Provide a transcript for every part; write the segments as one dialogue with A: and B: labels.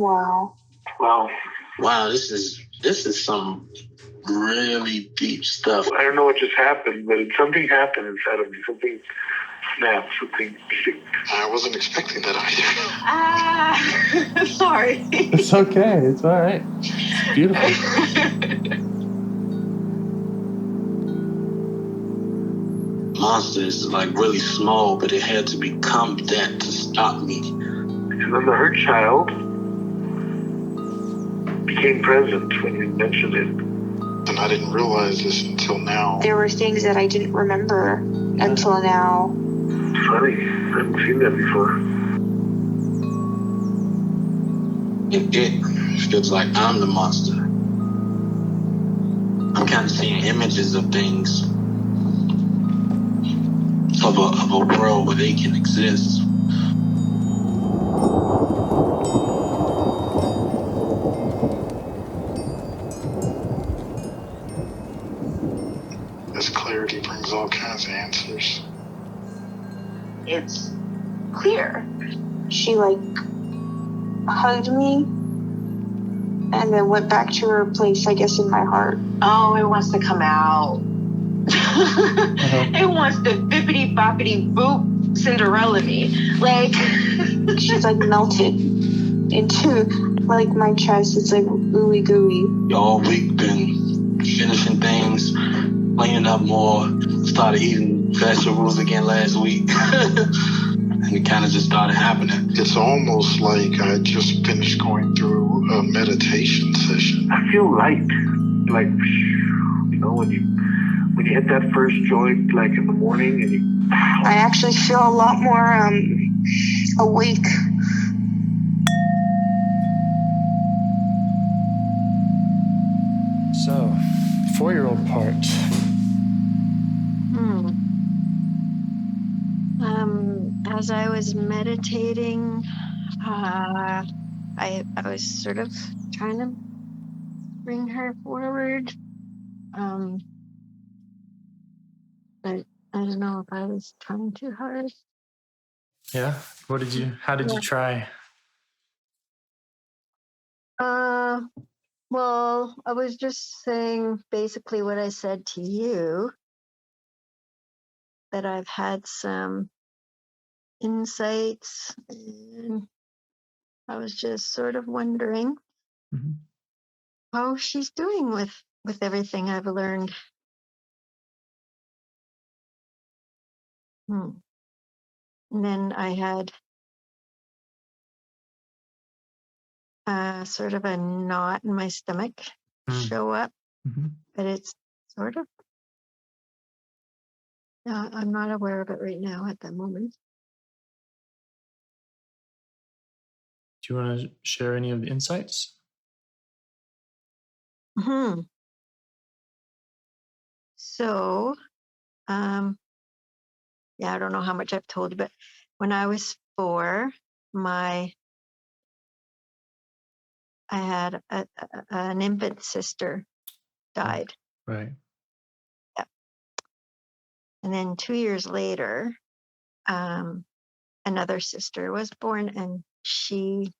A: Wow.
B: Wow, this is some really deep stuff.
C: I don't know what just happened, but something happened inside of me. Something snapped. Something.
B: I wasn't expecting that
A: either. Sorry.
D: It's okay. It's all right. It's beautiful.
B: Monster is like really small, but it had to become that to stop me.
C: And then the hurt child became present when you mentioned it.
B: And I didn't realize this until now.
A: There were things that I didn't remember until now.
C: It's funny. I haven't seen that before.
B: It feels like I'm the monster. I'm kind of seeing images of things, of a world where they can exist. This clarity brings all kinds of answers.
A: It's clear. She hugged me and then went back to her place, I guess, in my heart. Oh, it wants to come out. It wants to bippity boppity boop Cinderella me. She's melted into my chest. It's ooey gooey.
B: All week been finishing things, cleaning up more, started eating vegetables again last week. And it kind of just started happening. It's almost like I just finished going through a meditation session.
C: I feel light. When you hit that first joint, in the morning, and
A: I actually feel a lot more awake.
D: So, 4-year-old part.
E: As I was meditating, I was sort of trying to bring her forward. But I don't know if I was trying too hard.
D: Yeah. How did you try?
E: Well, I was just saying basically what I said to you, that I've had some insights, and I was just sort of wondering how she's doing with everything I've learned. And then I had sort of a knot in my stomach show up, but it's sort of, I'm not aware of it right now at the moment.
D: Do you want to share any of the insights?
E: So, I don't know how much I've told you, but when I was 4, I had an infant sister died.
D: Right.
E: Yep. And then 2 years later, another sister was born, and she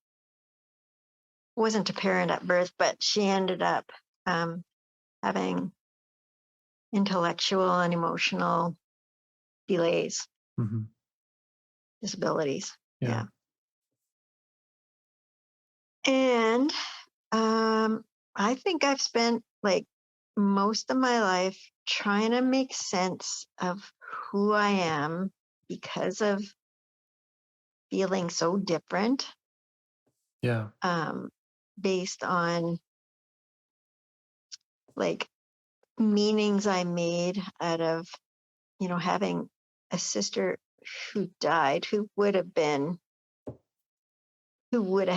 E: wasn't a parent at birth, but she ended up having intellectual and emotional delays, disabilities. Yeah. And I think I've spent most of my life trying to make sense of who I am because of feeling so different.
D: Yeah.
E: Based on meanings I made out of, having a sister who died, who would have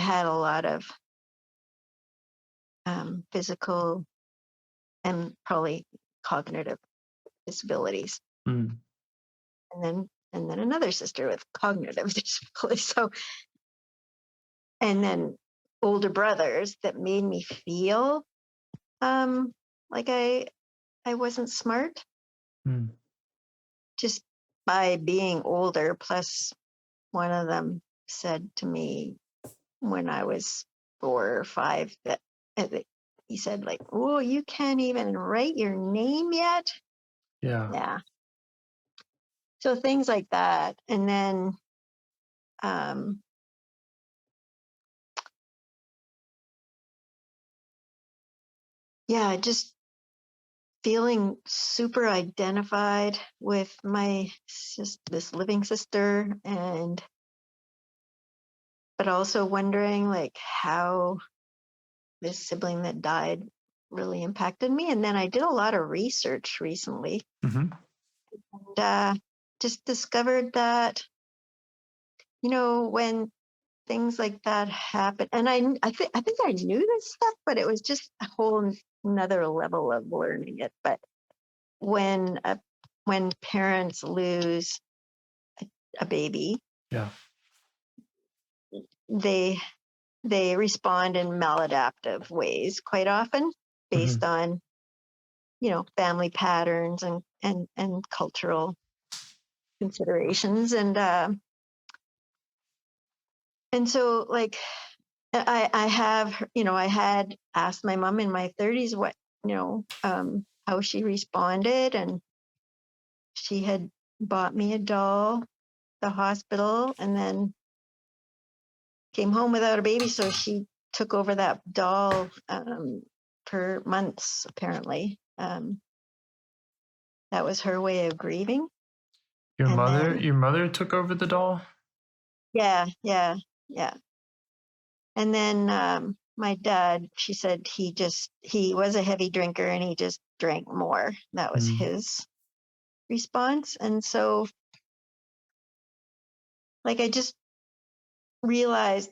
E: had a lot of physical and probably cognitive disabilities. And then another sister with cognitive disabilities. So, and then older brothers that made me feel like I wasn't smart. Just by being older. Plus, one of them said to me when I was 4 or 5 that he said, like, oh, you can't even write your name yet. Yeah. So things like that. And then just feeling super identified with this living sister, but also wondering like how this sibling that died really impacted me. And then I did a lot of research recently, and just discovered that, when things like that happen, and I think I knew this stuff, but it was just a whole another level of learning it. But when parents lose a baby, they respond in maladaptive ways quite often, based on family patterns and cultural considerations, and so like I had asked my mom in my 30s what how she responded, and she had bought me a doll at the hospital and then came home without a baby, so she took over that doll for months, apparently. That was her way of grieving.
D: Your mother took over the doll?
E: Yeah. And then my dad, she said he was a heavy drinker and he just drank more. That was his response. And so, like, I just realized,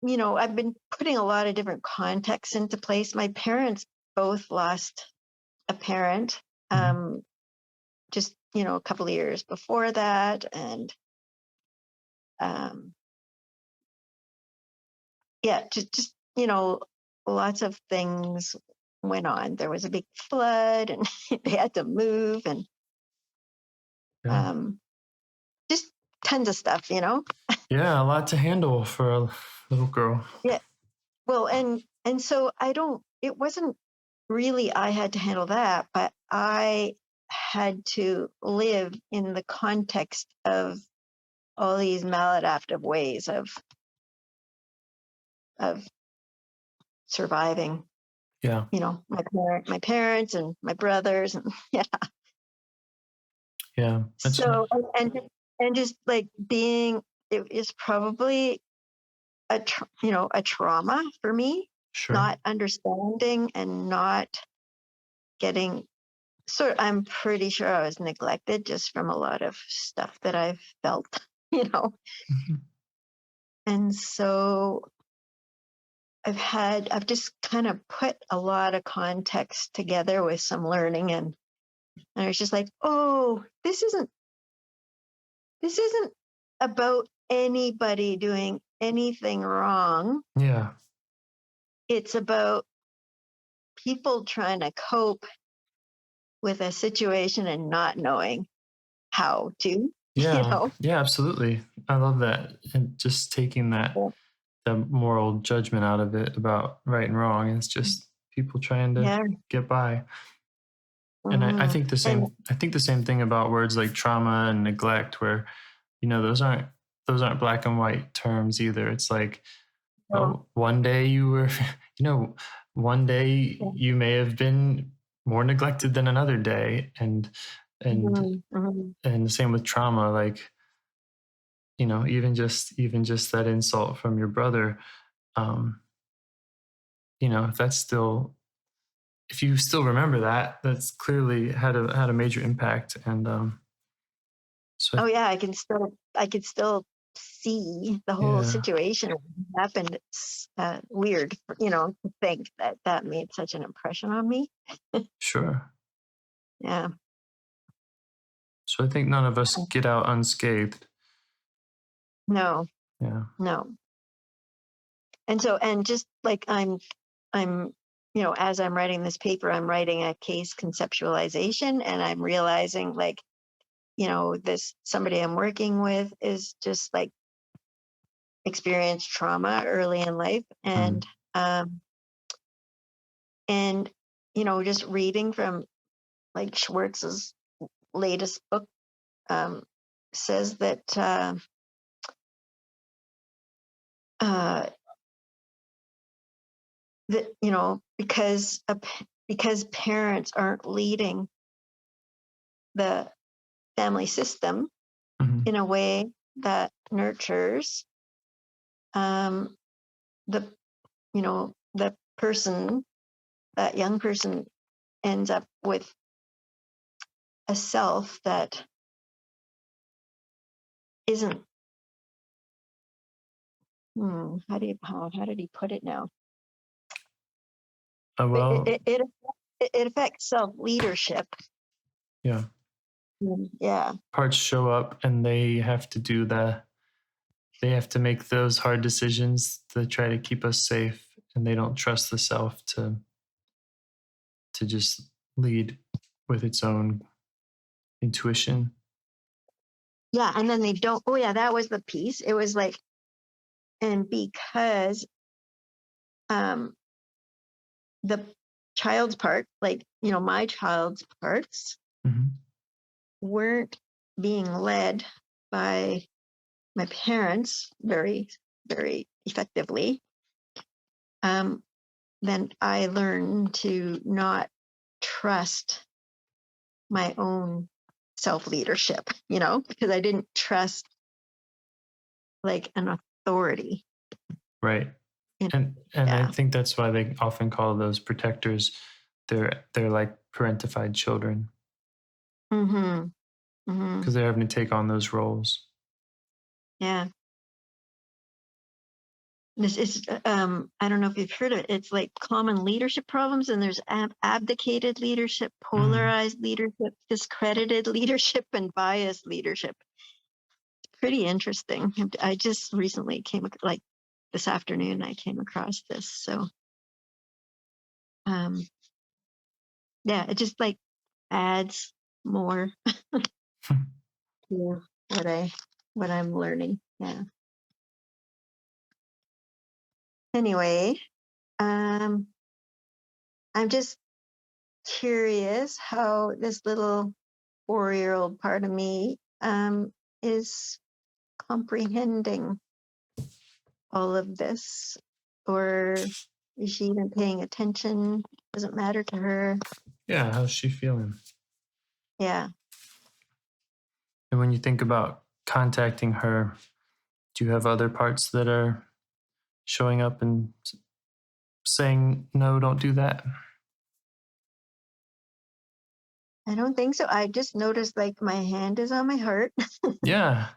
E: I've been putting a lot of different contexts into place. My parents both lost a parent, just, a couple of years before that. And, just, lots of things went on. There was a big flood and they had to move, and just tons of stuff,
D: Yeah, a lot to handle for a little girl.
E: Yeah. Well, and so it wasn't really I had to handle that, but I had to live in the context of all these maladaptive ways of surviving.
D: Yeah.
E: My parents and my brothers, and
D: Yeah.
E: So and just like being, it is probably a trauma for me.
D: Sure.
E: Not understanding and not getting I'm pretty sure I was neglected just from a lot of stuff that I've felt, And so I've just kind of put a lot of context together with some learning, and I was just like, oh, this isn't about anybody doing anything wrong.
D: Yeah.
E: It's about people trying to cope with a situation and not knowing how to.
D: Yeah. Yeah, absolutely. I love that. And just taking the moral judgment out of it about right and wrong. It's just people trying to get by. And I think the same thing about words like trauma and neglect, where, those aren't black and white terms either. It's like, one day you were, one day you may have been more neglected than another day. And the same with trauma, like, even just that insult from your brother, if you still remember that, that's clearly had a major impact. And so
E: I can still see the whole situation happened. It's weird, to think that made such an impression on me.
D: Sure.
E: Yeah.
D: So I think none of us get out unscathed.
E: No.
D: Yeah.
E: No. And so, and just like I'm, as I'm writing this paper, I'm writing a case conceptualization, and I'm realizing, like, this somebody I'm working with is just like experienced trauma early in life, and just reading from like Schwartz's latest book says that because parents aren't leading the family system in a way that nurtures the the person, that young person ends up with a self that isn't how did he put it now? It affects self leadership.
D: Yeah.
E: Yeah.
D: Parts show up and they have to make those hard decisions to try to keep us safe, and they don't trust the self to just lead with its own intuition.
E: Yeah, and then they don't. Oh yeah, that was the piece. It was like, and because the child's part, like my child's parts, weren't being led by my parents very, very effectively, then I learned to not trust my own self-leadership, because I didn't trust like an authority.
D: Right. And I think that's why they often call those protectors, they're like parentified children. Because they're having to take on those roles.
E: Yeah. This is, I don't know if you've heard of it. It's like common leadership problems, and there's abdicated leadership, polarized leadership, discredited leadership, and biased leadership. It's pretty interesting. I just recently like this afternoon, I came across this. So, yeah, it just like adds more to what I'm learning. Yeah. Anyway, I'm just curious how this little 4-year-old part of me is comprehending all of this, or is she even paying attention? Doesn't matter to her.
D: Yeah, how's she feeling?
E: Yeah.
D: And when you think about contacting her, do you have other parts that are showing up and saying, no, don't do that?
E: I don't think so. I just noticed like my hand is on my heart.
D: Yeah.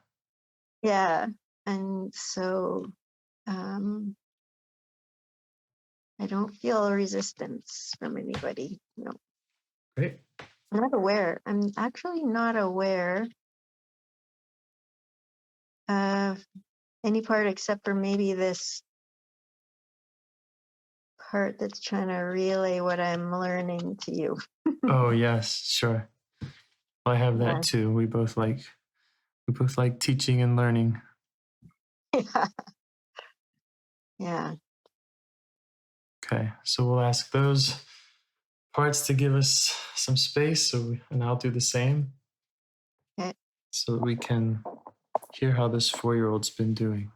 E: Yeah. And so I don't feel a resistance from anybody. No.
D: Great.
E: I'm not aware. I'm actually not aware of any part except for maybe this part that's trying to relay what I'm learning to you.
D: Oh yes, sure. I have that too. We both like teaching and learning.
E: Yeah. Yeah.
D: Okay, so we'll ask those parts to give us some space, and I'll do the same.
E: Okay.
D: So that we can hear how this 4-year-old's been doing.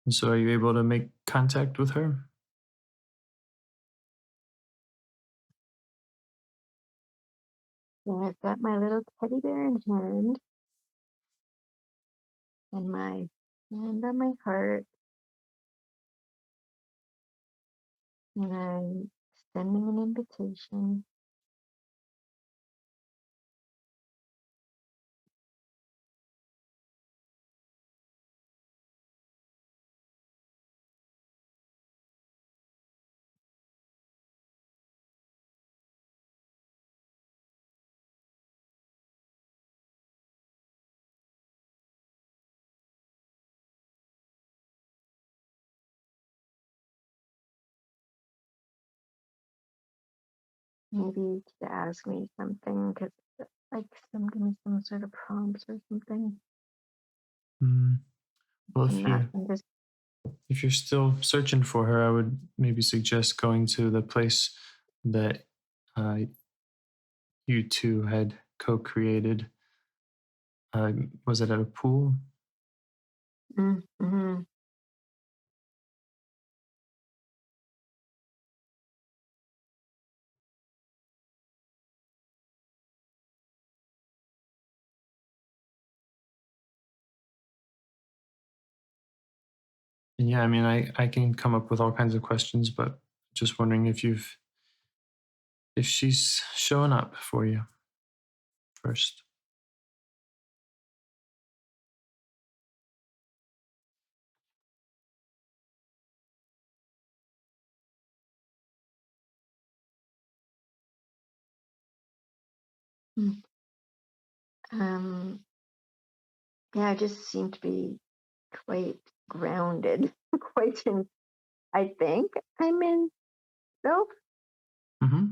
D: And so are you able to make contact with her?
E: So I've got my little teddy bear in hand and my hand on my heart, and I'm extending an invitation. maybe to ask me something, because like give me some sort of prompts or something.
D: Well,
E: I'm
D: if you're still searching for her, I would maybe suggest going to the place that you two had co-created. Was it at a pool?
E: Mm-hmm.
D: And yeah, I mean, I can come up with all kinds of questions, but just wondering if she's showing up for you first.
E: Yeah, I just seem to be quite grounded, quite in. I think I'm in self.
D: Mm-hmm.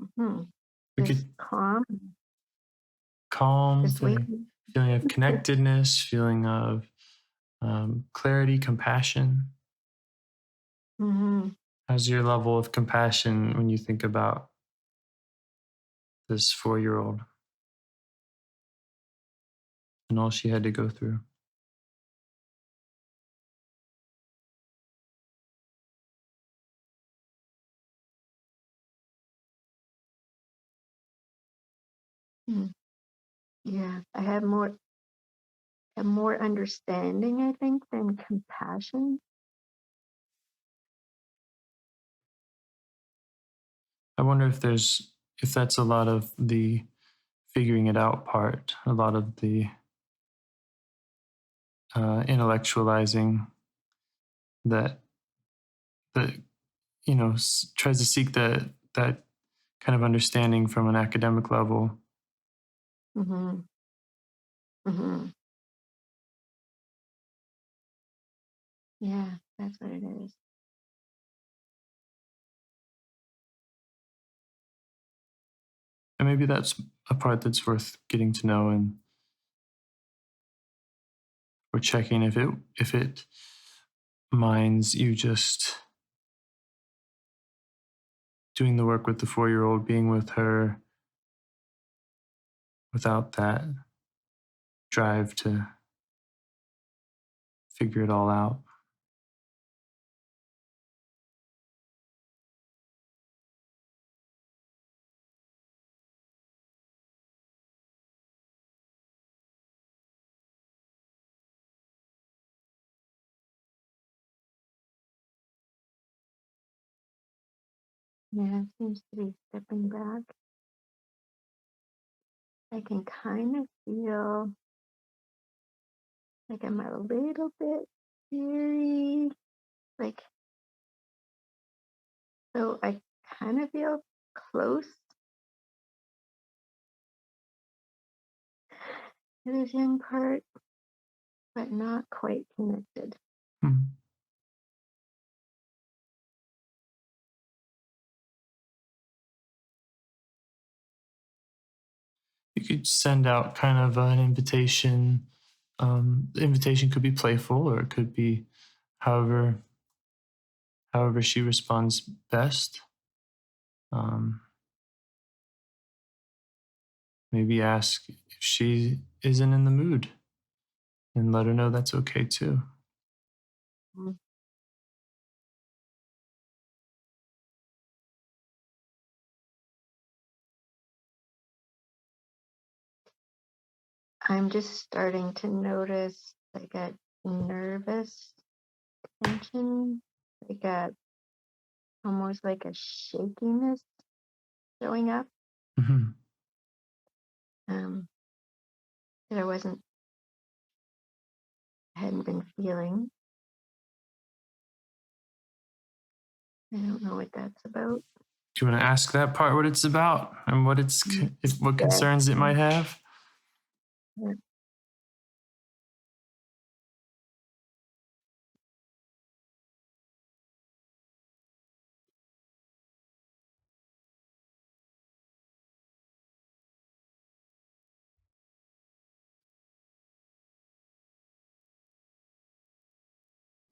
E: Mm-hmm.
D: We
E: Just
D: could
E: calm, just
D: feeling
E: waiting.
D: of connectedness, feeling of clarity, compassion.
E: Mm-hmm.
D: How's your level of compassion when you think about this 4-year-old and all she had to go through?
E: Yeah, I have more understanding, I think, than compassion.
D: I wonder if that's a lot of the figuring it out part, a lot of the intellectualizing that tries to seek that kind of understanding from an academic level.
E: Mm-hmm. Mm-hmm. Yeah, that's what it is.
D: And maybe that's a part that's worth getting to know, and we're checking if it minds you just doing the work with the 4-year-old, being with her without that drive to figure it all out.
E: Yeah, it seems to be stepping back. I can kind of feel like I'm a little bit teary. Like, so I kind of feel close to this young part, but not quite connected.
D: Hmm. You could send out kind of an invitation. The invitation could be playful, or it could be however she responds best. Um, Maybe ask if she isn't in the mood, and let her know that's okay too.
E: Mm. I'm just starting to notice like a nervous tension, like a almost like a shakiness showing up.
D: Mm-hmm.
E: That I hadn't been feeling. I don't know what that's about.
D: Do you want to ask that part what it's about and what what concerns it might have?
E: Yeah.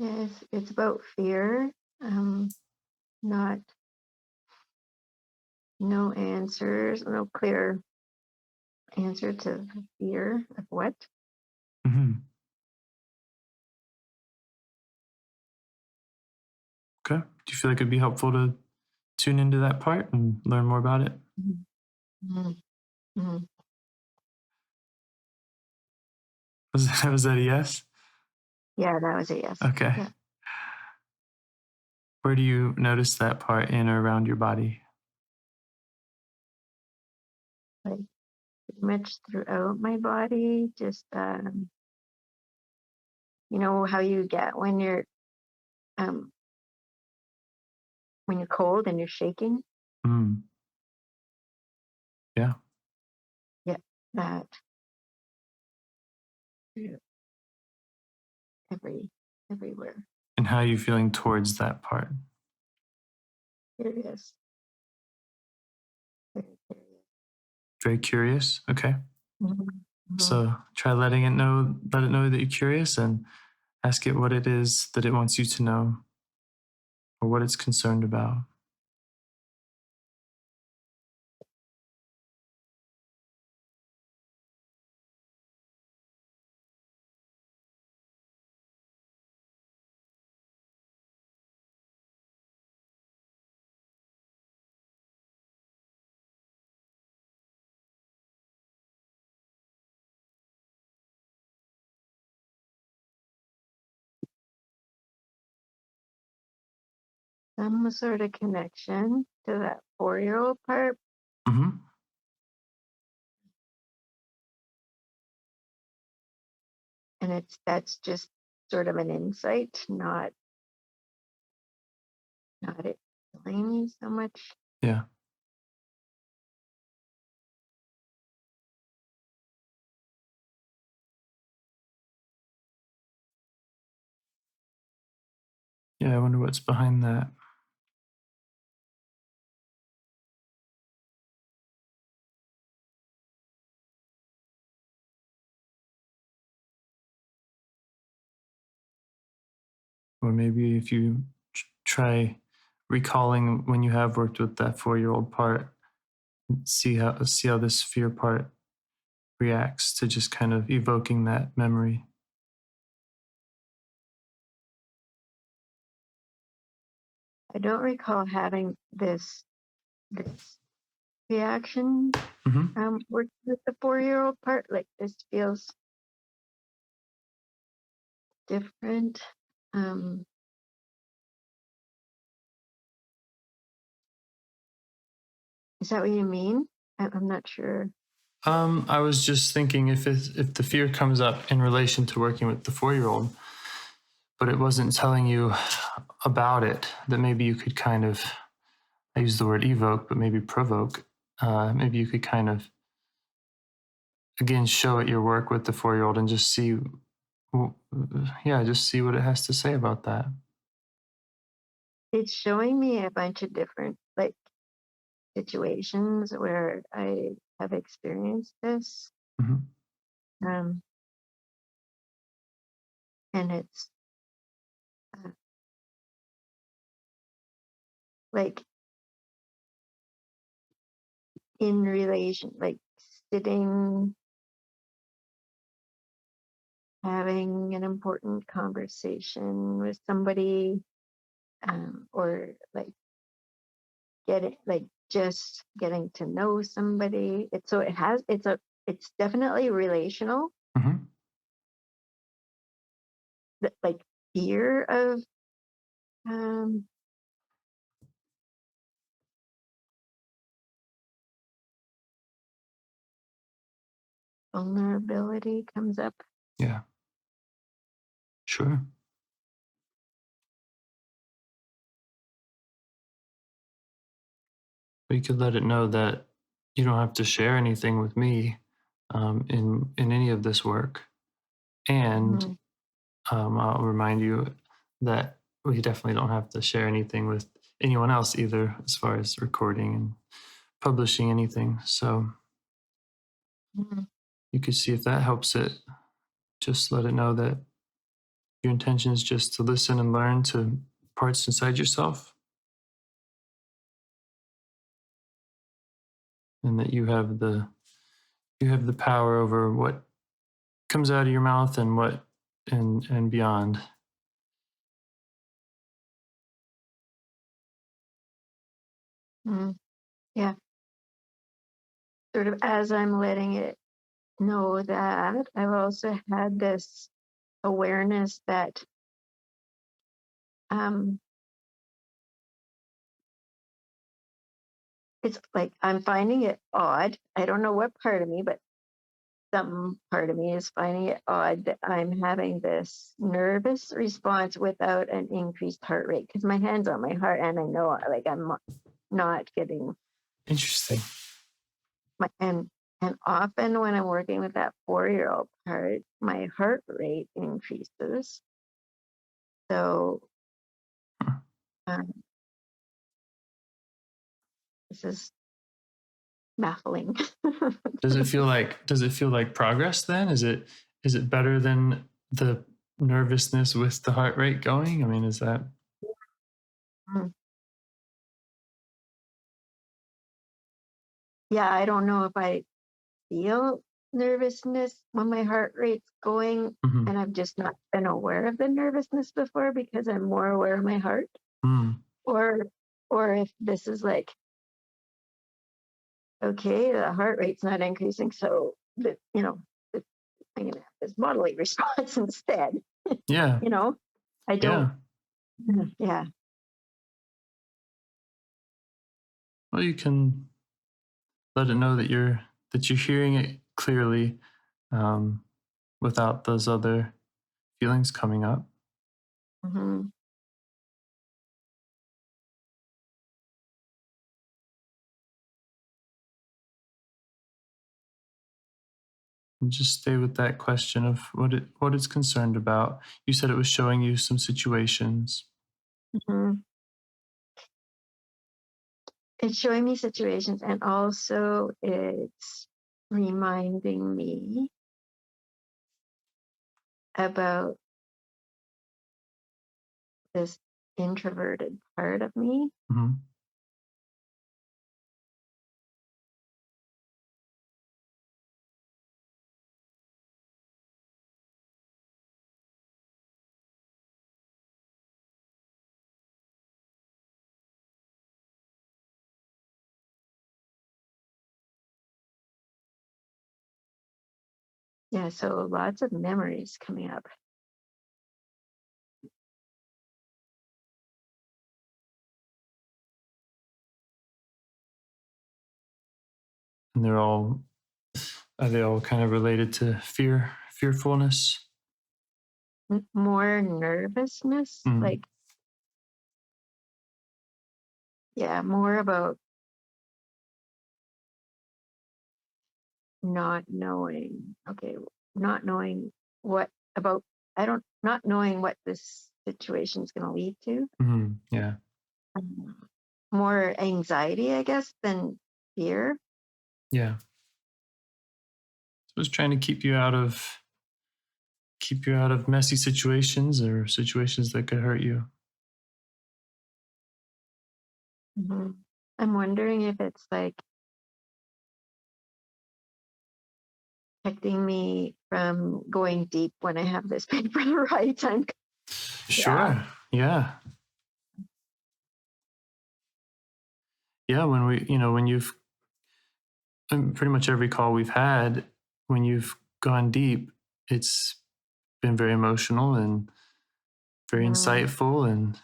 E: Yes, it's about fear. Not no answers, no clear answer to the fear of what.
D: Mm-hmm. Okay. Do you feel like it'd be helpful to tune into that part and learn more about it?
E: Mm-hmm. Mm-hmm.
D: Was that a yes?
E: Yeah, that was a yes.
D: Okay.
E: Yeah.
D: Where do you notice that part in or around your body?
E: Like pretty much throughout my body, just you know how you get um when you're cold and you're shaking.
D: Mm. Yeah.
E: Yeah, that. Yeah, everywhere.
D: And how are you feeling towards that part?
E: Curious. Very curious.
D: Very curious. Okay.
E: Mm-hmm. Mm-hmm.
D: So try let it know that you're curious and ask it what it is that it wants you to know or what it's concerned about.
E: Some sort of connection to that 4-year-old part.
D: Mm-hmm.
E: And that's just sort of an insight, not it telling me so much.
D: Yeah. Yeah, I wonder what's behind that. Or maybe if you try recalling when you have worked with that 4-year-old part, see how this fear part reacts to just kind of evoking that memory.
E: I don't recall having this reaction
D: Mm-hmm.
E: work with the 4-year-old part. Like this feels different. Is that what you mean? I'm not sure.
D: I was just thinking if the fear comes up in relation to working with the 4-year-old, but it wasn't telling you about it, that maybe you could kind of, I use the word evoke, but maybe provoke. Maybe you could kind of, again, show it your work with the 4-year-old and just see, just see what it has to say about that.
E: It's showing me a bunch of different like situations where I have experienced this.
D: Mm-hmm.
E: And it's like in relation, like sitting, having an important conversation with somebody, or like just getting to know somebody. It's definitely relational.
D: Mm-hmm.
E: Like fear of vulnerability comes up.
D: Yeah. Sure. But you could let it know that you don't have to share anything with me in any of this work, and I'll remind you that we definitely don't have to share anything with anyone else either, as far as recording and publishing anything. So
E: Mm-hmm.
D: you could see if that helps it. Just let it know that your intention is just to listen and learn to parts inside yourself, and that you have the power over what comes out of your mouth and what and beyond.
E: Yeah. Sort of as I'm letting it know that, I've also had this awareness that it's like I'm finding it odd. I don't know what part of me, but some part of me is finding it odd that I'm having this nervous response without an increased heart rate, because my hand's on my heart and I know like I'm not getting
D: Interesting.
E: and often when I'm working with that 4-year-old part, my heart rate increases. So this is baffling.
D: Does it feel like progress then? Is it better than the nervousness with the heart rate going? I mean, is that
E: Yeah, I don't know if I feel nervousness when my heart rate's going, and I've just not been aware of the nervousness before because I'm more aware of my heart. Or if this is like, okay, the heart rate's not increasing, so I'm gonna have this bodily response instead.
D: Yeah.
E: I don't. Yeah.
D: Well, you can let it know that you're hearing it clearly, without those other feelings coming up.
E: Mm-hmm.
D: And just stay with that question of what it's concerned about. You said it was showing you some situations.
E: Mm-hmm. It's showing me situations, and also it's reminding me about this introverted part of me.
D: Mm-hmm.
E: Yeah, so lots of memories coming up.
D: And are they all kind of related to fearfulness?
E: More nervousness, like, yeah, more about not knowing. Okay, not knowing what about. Not knowing what this situation is going to lead to.
D: Yeah.
E: More anxiety, I guess, than fear.
D: Yeah. So it's trying to keep you out of messy situations or situations that could hurt you.
E: Mm-hmm. I'm wondering if it's like protecting me from going deep when I have this paper to write.
D: Sure. Yeah. Yeah. When you've pretty much every call we've had, when you've gone deep, it's been very emotional and very insightful. And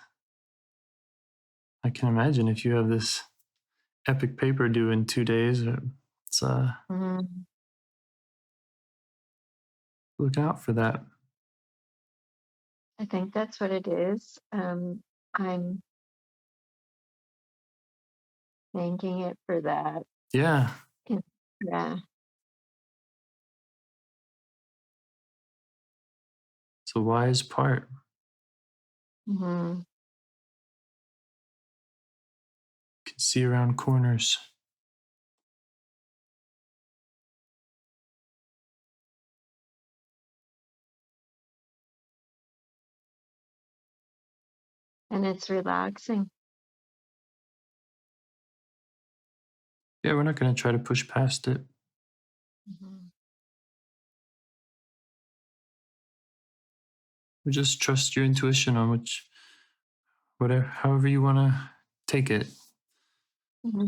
D: I can imagine if you have this epic paper due in 2 days, it's look out for that.
E: I think that's what it is. I'm thanking it for that.
D: Yeah.
E: Yeah.
D: It's a wise part.
E: Mm-hmm.
D: You can see around corners.
E: And it's relaxing.
D: Yeah, we're not going to try to push past it.
E: Mm-hmm.
D: We just trust your intuition on however you want to take it.
E: Mm-hmm.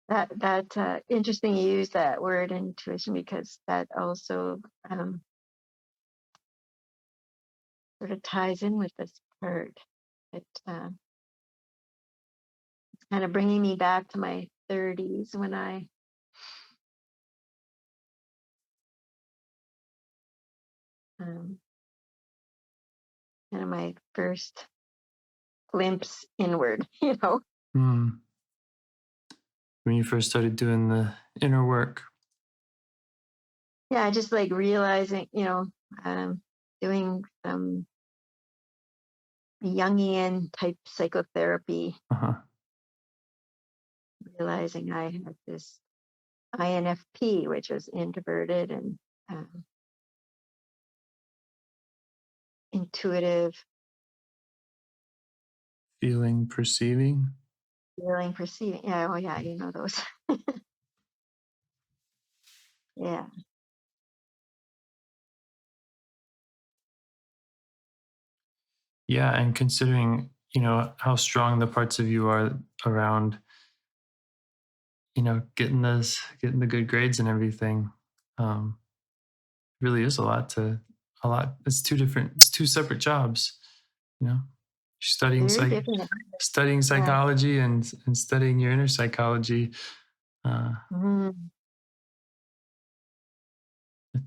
E: That interesting you use that word intuition, because that also sort of ties in with this part. It's kind of bringing me back to my 30s when I kind of my first glimpse inward,
D: When you first started doing the inner work.
E: Yeah, just like realizing, doing some Jungian type psychotherapy, realizing I had this INFP, which was introverted and intuitive,
D: Feeling, perceiving.
E: Perceiving. Yeah, well, yeah, you know those. Yeah.
D: Yeah, and considering, how strong the parts of you are around, getting the good grades and everything, really is a lot. It's two separate jobs, studying
E: Very different.
D: studying psychology and studying your inner psychology.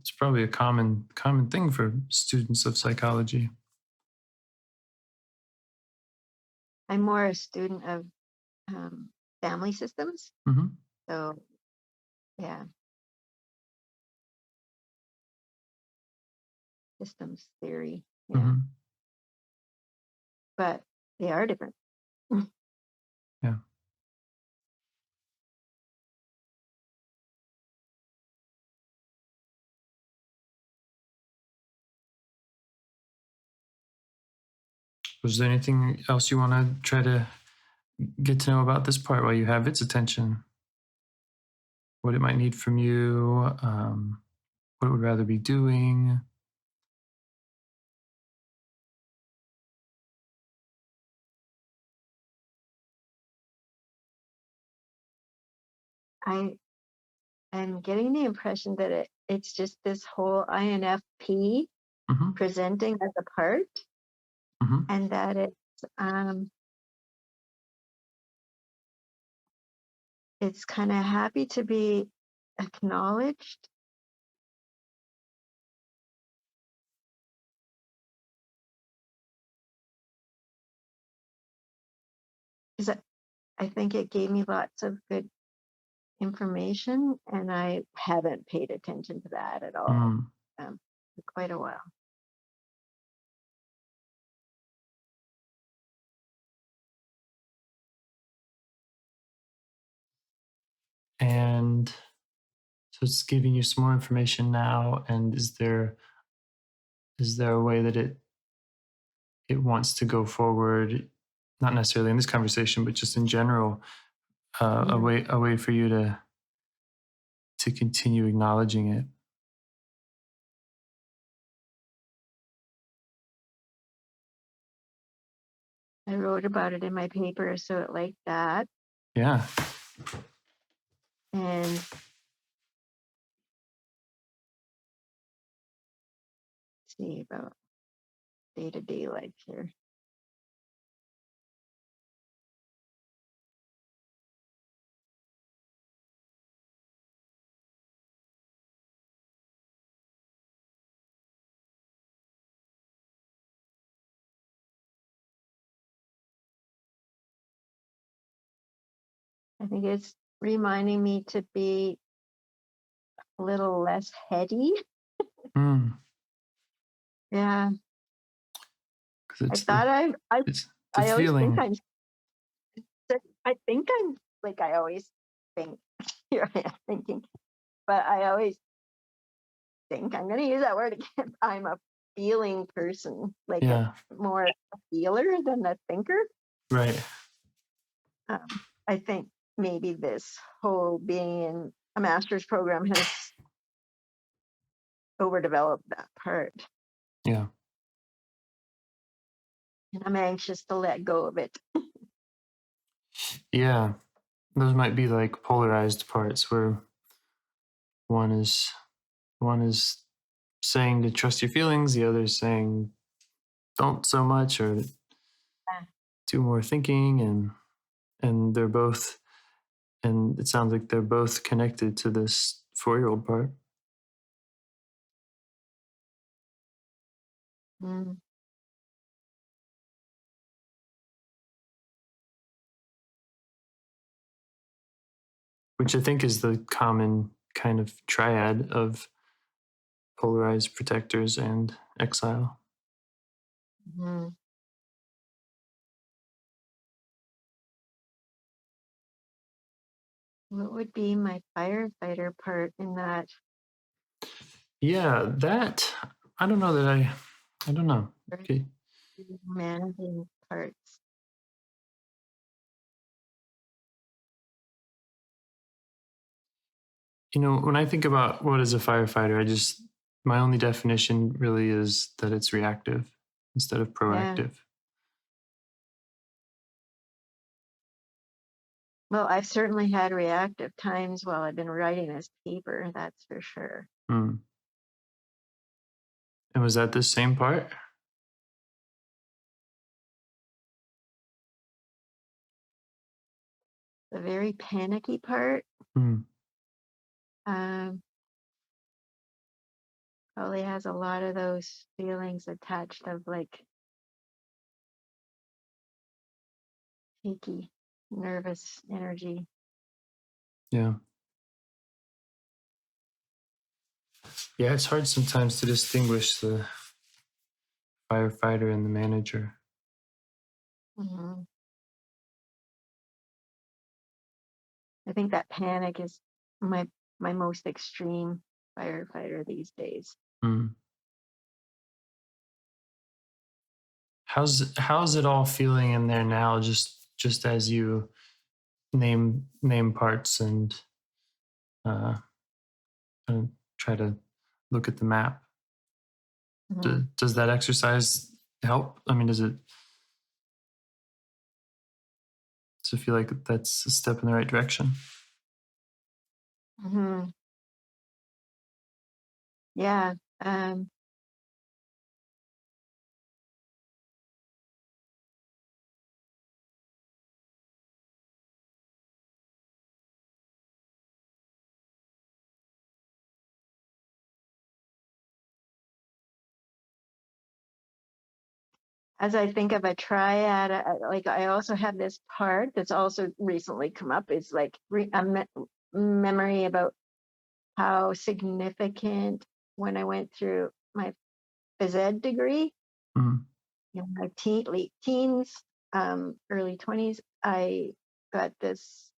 D: It's probably a common thing for students of psychology.
E: I'm more a student of family systems.
D: Mm-hmm.
E: So, yeah. Systems theory. Yeah.
D: Mm-hmm.
E: But they are different.
D: Yeah. Was there anything else you want to try to get to know about this part while you have its attention? What it might need from you, what it would rather be doing?
E: I am getting the impression that it's just this whole INFP presenting as a part, and that it's kind of happy to be acknowledged. Because I think it gave me lots of good information, and I haven't paid attention to that at all for quite a while.
D: And so it's giving you some more information now. And is there a way that it wants to go forward? Not necessarily in this conversation, but just in general, a way for you to continue acknowledging it.
E: I wrote about it in my paper, so it like that.
D: Yeah.
E: And see about day-to-day life here. I think it's reminding me to be a little less heady. Yeah. I thought I always think I'm like, I always think, here I am thinking, but I always think, I'm going to use that word again, I'm a feeling person, like
D: Yeah.
E: more a feeler than a thinker.
D: Right.
E: I think maybe this whole being in a master's program has overdeveloped that part.
D: Yeah.
E: And I'm anxious to let go of it.
D: Yeah. Those might be like polarized parts where one is saying to trust your feelings, the other is saying don't so much or do more thinking, and they're both, and it sounds like they're both connected to this 4-year-old part.
E: Mm.
D: Which I think is the common kind of triad of polarized protectors and exile.
E: Mm. What would be my firefighter part in that?
D: Yeah, that I don't know that I don't know. Okay.
E: Managing parts.
D: You know, when I think about what is a firefighter, my only definition really is that it's reactive instead of proactive.
E: Yeah. Well, I've certainly had reactive times while I've been writing this paper, that's for sure.
D: And was that the same part?
E: The very panicky part. Probably has a lot of those feelings attached of like shaky, nervous energy.
D: Yeah. Yeah, it's hard sometimes to distinguish the firefighter and the manager.
E: Mm-hmm. I think that panic is my most extreme firefighter these days.
D: How's it all feeling in there now? Just as you name parts and try to look at the map.
E: Mm-hmm.
D: Does that exercise help? I mean, does it feel like that's a step in the right direction?
E: Mm-hmm. Yeah. As I think of a triad, like I also have this part that's also recently come up. It's like memory about how significant when I went through my phys ed degree, in my late teens, early 20s, I got this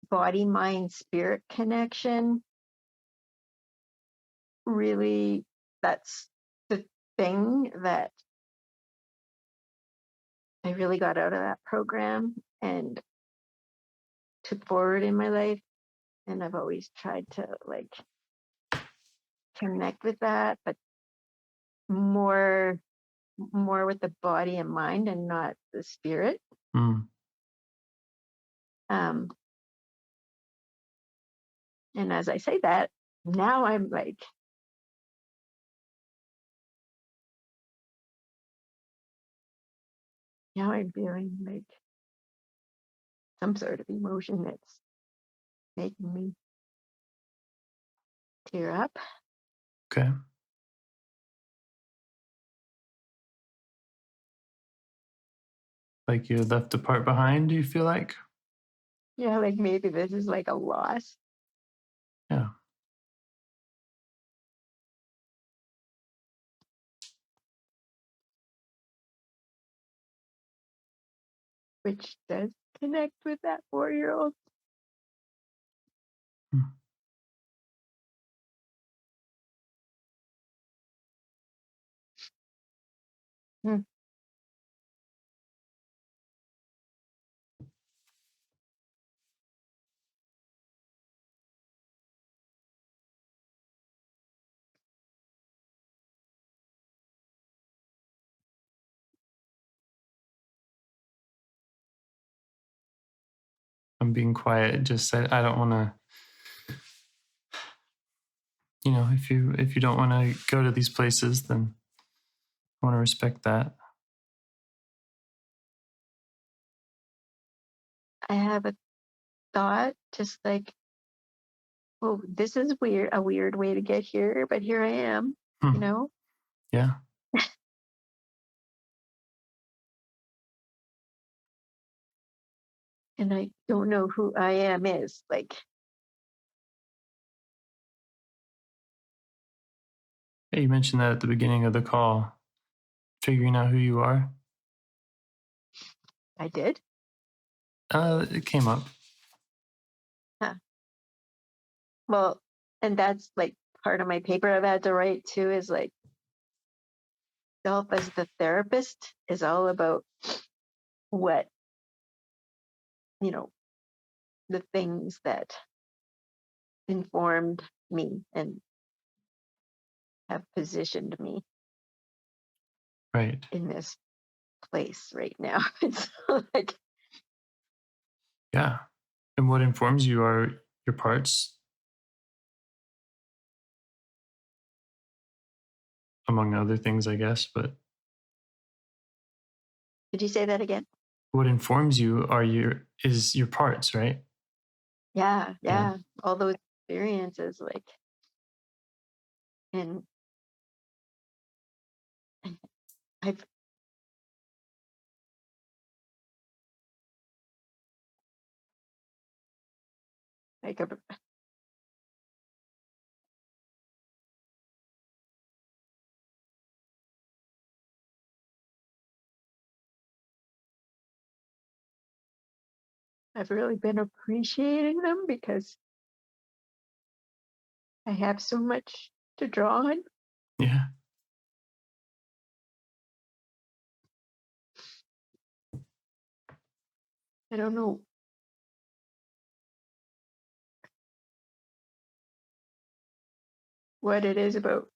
E: body, mind, spirit connection. Really, that's the thing that I really got out of that program and took forward in my life. And I've always tried to like connect with that, but more with the body and mind and not the spirit. And as I say that, now I'm like, now I'm feeling like some sort of emotion that's making me tear up.
D: Okay. Like you left a part behind, do you feel like?
E: Yeah, like maybe this is like a loss.
D: Yeah.
E: Which does connect with that 4-year-old.
D: Hmm. and being quiet. Just I don't want to, if you don't want to go to these places, then I want to respect that.
E: I have a thought, just like, oh, this is a weird way to get here, but here I am,
D: Yeah.
E: And I don't know who I am is. Like,
D: Yeah, you mentioned that at the beginning of the call, figuring out who you are.
E: I did.
D: It came up.
E: Huh. Well, and that's like part of my paper I've had to write too, is like self as the therapist is all about what, the things that informed me and have positioned me
D: Right.
E: in this place right now. It's like,
D: Yeah. And what informs you are your parts, among other things, I guess. But
E: did you say that again?
D: what informs you is your parts, right?
E: Yeah. All those experiences, like, and I've like I've really been appreciating them because I have so much to draw on.
D: Yeah.
E: I don't know what it is about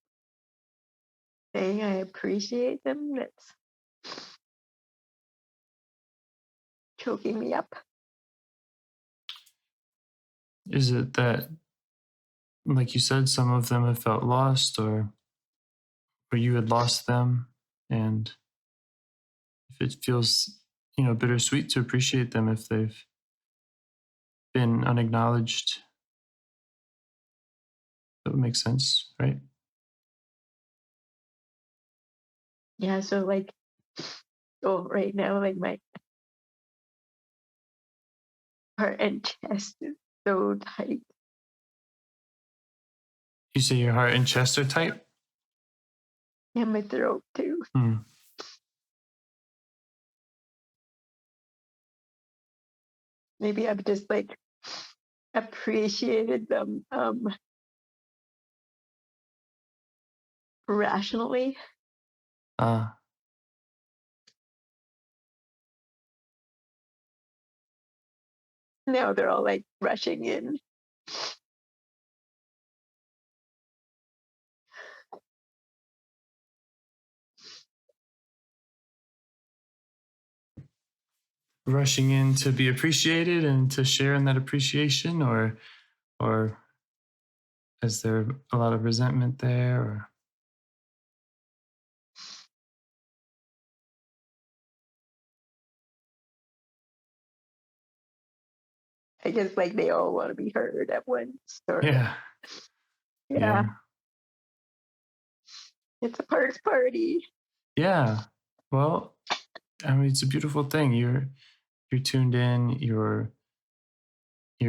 E: saying I appreciate them that's choking me up.
D: Is it that, like you said, some of them have felt lost, or you had lost them, and if it feels, bittersweet to appreciate them if they've been unacknowledged, that would make sense, right?
E: Yeah, so like, right now, like my heart and chest is so tight.
D: You say your heart and chest are tight?
E: And my throat too. Maybe I've just like appreciated them rationally. Now they're all like rushing in.
D: Rushing in to be appreciated and to share in that appreciation, or is there a lot of resentment there, or?
E: I guess like they all want to be heard at once. Or,
D: Yeah.
E: It's a party.
D: Yeah. Well, I mean, it's a beautiful thing. You're tuned in. You're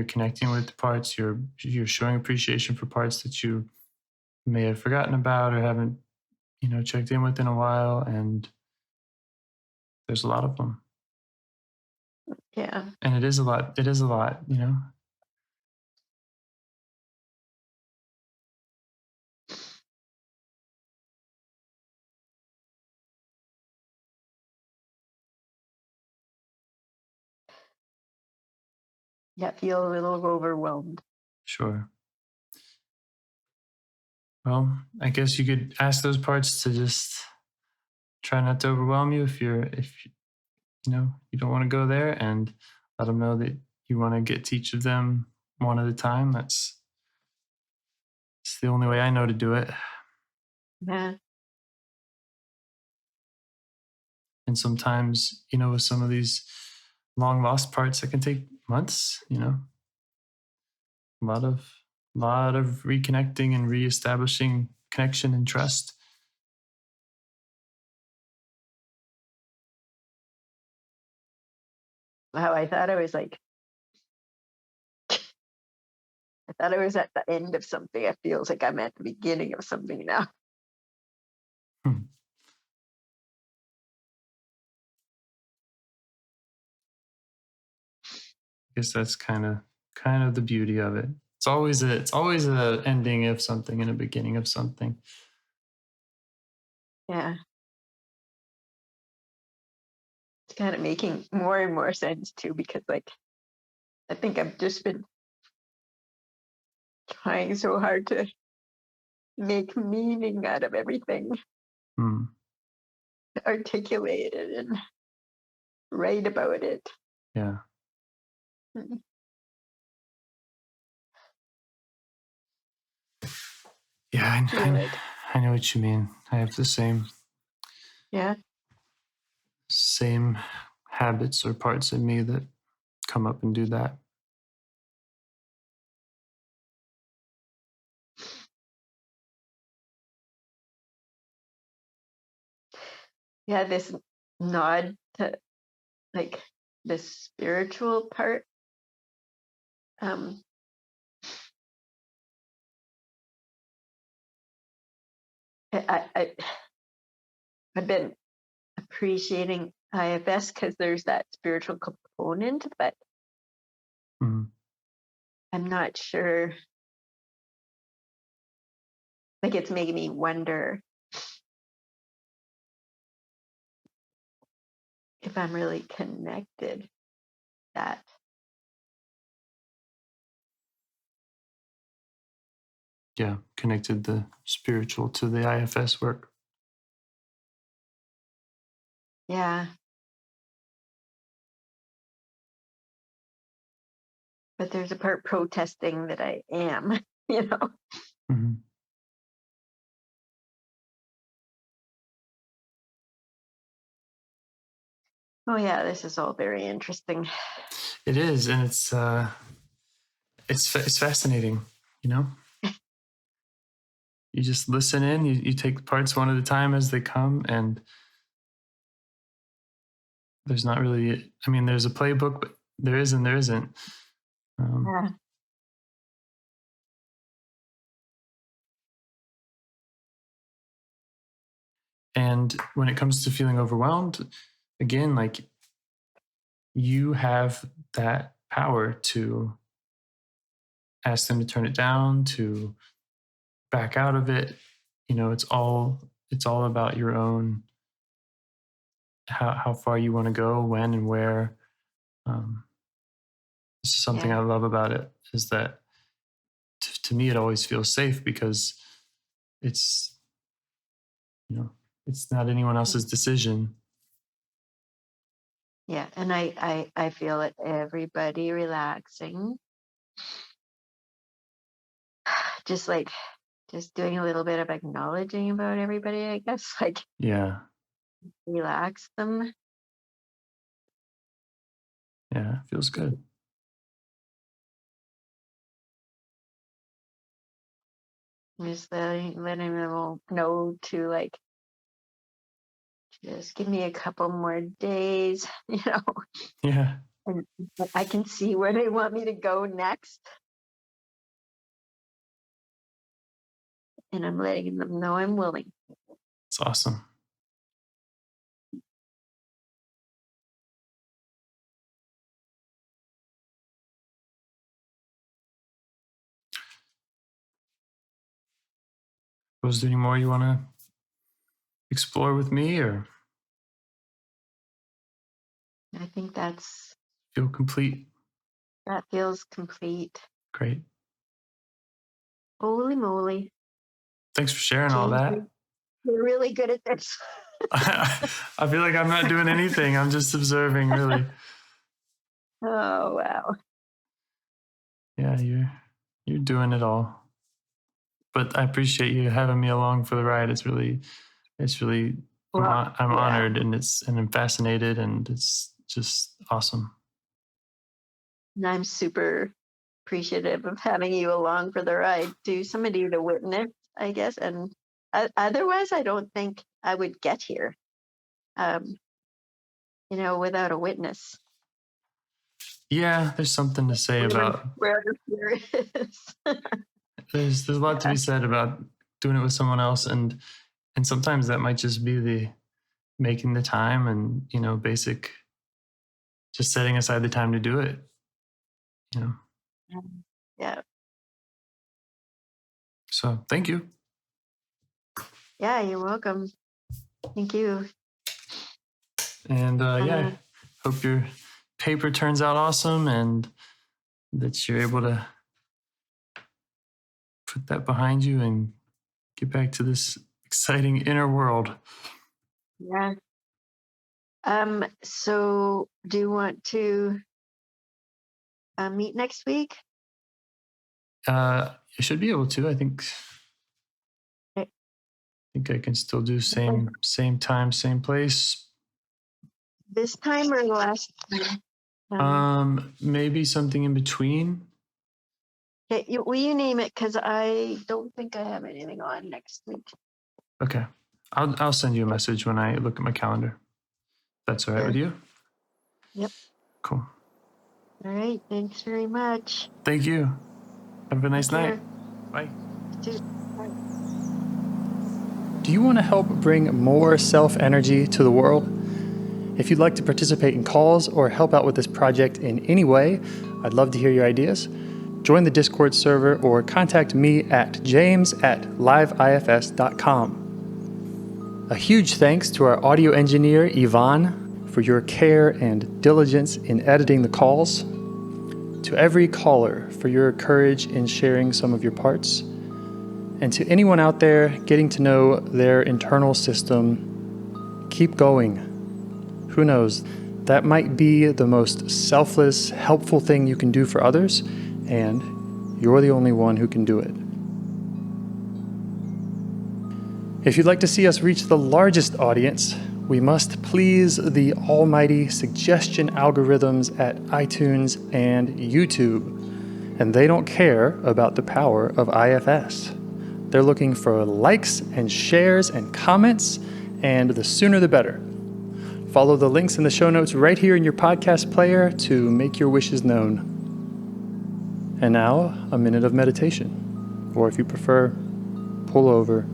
D: connecting with the parts. You're showing appreciation for parts that you may have forgotten about or haven't, checked in with in a while. And there's a lot of them.
E: Yeah.
D: And it is a lot.
E: Yeah, feel a little overwhelmed.
D: Sure. Well, I guess you could ask those parts to just try not to overwhelm you if you don't want to go there, and let them know that you want to get to each of them one at a time. It's the only way I know to do it.
E: Yeah.
D: And sometimes, with some of these long lost parts, it can take months, a lot of reconnecting and reestablishing connection and trust.
E: Wow, I thought I was at the end of something. It feels like I'm at the beginning of something now.
D: I guess that's kind of the beauty of it. It's always a ending of something and a beginning of something.
E: Yeah. It's kind of making more and more sense too, because I think I've just been trying so hard to make meaning out of everything, articulate it and write about it.
D: Yeah. Yeah, I know what you mean. I have the same habits or parts in me that come up and do that.
E: Yeah, this nod to the spiritual part. I've been appreciating IFS because there's that spiritual component, but I'm not sure. It's making me wonder if I'm really connected. That.
D: Yeah, connected the spiritual to the IFS work.
E: Yeah. But there's a part protesting that I am,
D: Mm-hmm.
E: Oh yeah, this is all very interesting.
D: It is, and it's fascinating, You just listen in, you take parts one at a time as they come, and there's not really, there's a playbook, but there is and there isn't.
E: Yeah.
D: And when it comes to feeling overwhelmed, again, you have that power to ask them to turn it down, to back out of it. It's all about your own, how far you want to go, when and where. This is something I love about it, is that to me, it always feels safe because it's, it's not anyone else's decision.
E: Yeah, and I feel it. Everybody relaxing, just doing a little bit of acknowledging about everybody. I guess
D: Yeah,
E: relax them.
D: Yeah, it feels good.
E: Just letting them know to just give me a couple more days,
D: Yeah.
E: and I can see where they want me to go next. And I'm letting them know I'm willing.
D: It's awesome. Was there any more you want to explore with me, or
E: I think that's
D: feel complete?
E: That feels complete.
D: Great.
E: Holy moly.
D: Thanks for sharing all that.
E: You're really good at this.
D: I feel like I'm not doing anything. I'm just observing, really.
E: Oh, wow.
D: Yeah, you're doing it all. But I appreciate you having me along for the ride. It's really
E: Well,
D: I'm
E: yeah.
D: honored and I'm fascinated, and it's just awesome.
E: And I'm super appreciative of having you along for the ride too. Somebody to witness, I guess. And otherwise, I don't think I would get here, without a witness.
D: Yeah, there's something to say about.
E: Wherever fear is.
D: There's a lot to be said about doing it with someone else, and sometimes that might just be the making the time and basic, just setting aside the time to do it.
E: Yeah.
D: So thank you.
E: Yeah, you're welcome. Thank you.
D: And yeah, hope your paper turns out awesome and that you're able to put that behind you and get back to this exciting inner world.
E: Yeah. So do you want to meet next week?
D: You should be able to. I think I can still do same time, same place.
E: This time or last time?
D: Maybe something in between.
E: Okay, will you name it? Because I don't think I have anything on next week.
D: Okay. I'll send you a message when I look at my calendar. That's all right with you?
E: Yep.
D: Cool.
E: All right. Thanks very much.
D: Thank you. Have a nice night. Bye.
E: You too. Bye.
F: Do you want to help bring more self-energy to the world? If you'd like to participate in calls or help out with this project in any way, I'd love to hear your ideas. Join the Discord server or contact me at james@liveifs.com. A huge thanks to our audio engineer, Yvonne, for your care and diligence in editing the calls. To every caller for your courage in sharing some of your parts. And to anyone out there getting to know their internal system, keep going. Who knows? That might be the most selfless, helpful thing you can do for others, and you're the only one who can do it. If you'd like to see us reach the largest audience, we must please the almighty suggestion algorithms at iTunes and YouTube, and they don't care about the power of IFS. They're looking for likes and shares and comments, and the sooner the better. Follow the links in the show notes right here in your podcast player to make your wishes known. And now, a minute of meditation. Or if you prefer, pull over.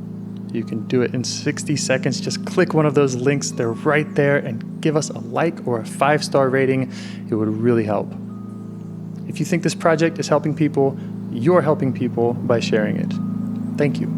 F: You can do it in 60 seconds. Just click one of those links. They're right there, and give us a like or a 5-star rating. It would really help. If you think this project is helping people, you're helping people by sharing it. Thank you.